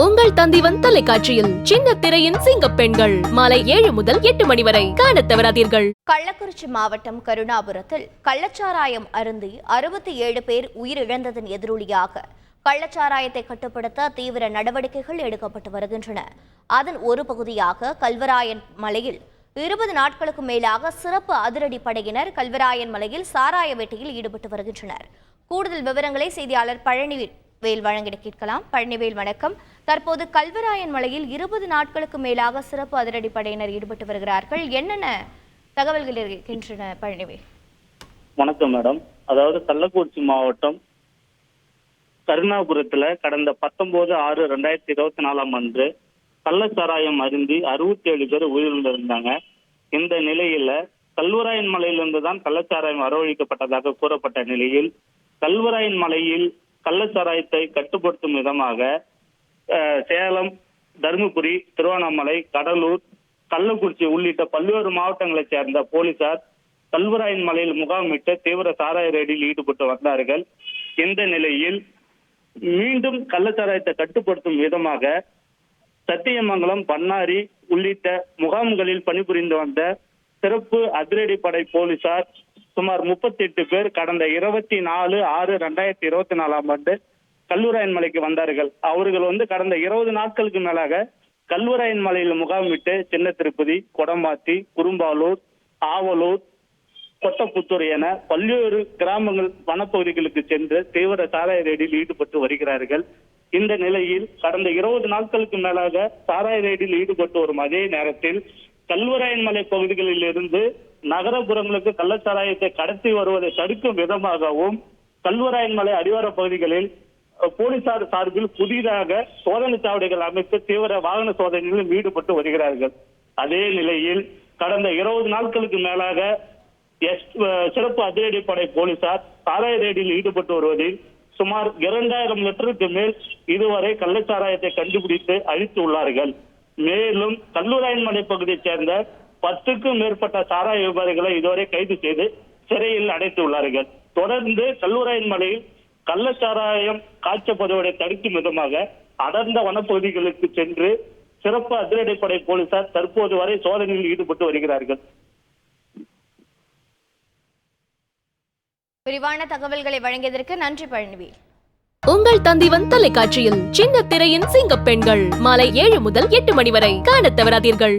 உங்கள் தந்திவன் தொலைக்காட்சியில் சின்ன திரையின் சிங்க பெண்கள் மாலை 7 முதல் 8 மணி வரை காணத் தவறாதீர்கள். கள்ளக்குறிச்சி மாவட்டம் கருணாபுரத்தில் கள்ளச்சாராயம் அருந்தி 67 பேர் உயிரிழந்ததன் எதிரொலியாக கள்ளச்சாராயத்தை கட்டுப்படுத்த தீவிர நடவடிக்கைகள் எடுக்கப்பட்டு வருகின்றன. அதன் ஒரு பகுதியாக கல்வராயன் மலையில் 20 நாட்களுக்கு மேலாக சிறப்பு அதிரடி படையினர் கல்வராயன் மலையில் சாராய வேட்டையில் ஈடுபட்டு வருகின்றனர். கூடுதல் விவரங்களை செய்தியாளர் பழனிவேல் வழங்கிட கேட்கலாம். பழனிவேல், வணக்கம். தற்போது கல்வராயன் மலையில் 20 நாட்களுக்கு மேலாக சிறப்பு அதிரடி படையினர் ஈடுபட்டு வருகிறார்கள். என்னென்ன தகவல்கள் இருக்கின்றன பழனிவேல்? வணக்கம் மேடம். அதாவது கள்ளக்குறிச்சி மாவட்டம் கருணாபுரத்துல கடந்த 19/6/2024 அன்று கள்ளச்சாராயம் அருந்தி 67 பேர் உயிரிழந்திருந்தாங்க. இந்த நிலையில கல்வராயன் மலையிலிருந்து தான் கள்ளச்சாராயம் வரவழைக்கப்பட்டதாக கூறப்பட்ட நிலையில் கல்வராயன் மலையில் கள்ளச்சாராயத்தை கட்டுப்படுத்தும் விதமாக சேலம், தருமபுரி, திருவண்ணாமலை, கடலூர், கள்ளக்குறிச்சி உள்ளிட்ட பல்வேறு மாவட்டங்களைச் சேர்ந்த போலீசார் கல்வராயன் மலையில் முகாமிட்டு தீவிர சாராய ரெய்டில் ஈடுபட்டு வந்தார்கள். இந்த நிலையில் மீண்டும் கள்ளச்சாராயத்தை கட்டுப்படுத்தும் விதமாக சத்தியமங்கலம், பண்ணாரி உள்ளிட்ட முகாம்களில் பணிபுரிந்து வந்த சிறப்பு அதிரடி படை போலீசார் சுமார் 38 பேர் கடந்த 24/6/2024 அன்று கல்வராயன் மலைக்கு வந்தார்கள். அவர்கள் கடந்த 20 நாட்களுக்கு மேலாக கல்வராயன் மலையில் முகாமிட்டு சின்ன திருப்பதி, கொடமாத்தி, குறும்பாலூர், ஆவலூர், கொட்டப்புத்தூர் என பல்வேறு கிராமங்கள், வனப்பகுதிகளுக்கு சென்று தீவிர சாராய ரெய்டில் ஈடுபட்டு வருகிறார்கள். இந்த நிலையில் கடந்த 20 நாட்களுக்கு மேலாக சாராய ரெய்டில் ஈடுபட்டு வரும் அதே நேரத்தில் கல்வராயன் மலை பகுதிகளில் இருந்து நகரப்புறங்களுக்கு கள்ளச்சாராயத்தை கடத்தி வருவதை தடுக்கும் விதமாகவும் கல்வராயன் மலை அடிவார பகுதிகளில் போலீசார் சார்பில் புதிதாக சோதனை சாவடிகள் அமைத்து தீவிர வாகன சோதனைகளில் ஈடுபட்டு வருகிறார்கள். அதே நிலையில் கடந்த 20 நாட்களுக்கு மேலாக சிறப்பு அதிரடி படை போலீசார் சாராய ரெய்டில் ஈடுபட்டு வருவதில் சுமார் 2000 லிட்டருக்கு மேல் இதுவரை கள்ளச்சாராயத்தை கண்டுபிடித்து அழித்து உள்ளார்கள். மேலும் கல்வராயன் மலை பகுதியைச் சேர்ந்த 10க்கும் மேற்பட்ட சாராய வியாபாரிகளை இதுவரை கைது செய்து சிறையில் அடைத்து உள்ளார்கள். தொடர்ந்து கல்வராயன் மலையில் கள்ளச்சாராயம் காய்ச்சப்படுவதை தடுக்கும் விதமாக அடர்ந்த வனப்பகுதிகளுக்கு சென்று சிறப்பு அதிரடிப்படை போலீசார் தற்போது வரை சோதனையில் ஈடுபட்டு வருகிறார்கள். விரிவான தகவல்களை வழங்கியதற்கு நன்றி பழனிவேல். உங்கள் தந்திவன் தொலைக்காட்சியில் சின்ன திரையின் சிங்க பெண்கள் மாலை 7 முதல் 8 மணி வரை காணத் தவறாதீர்கள்.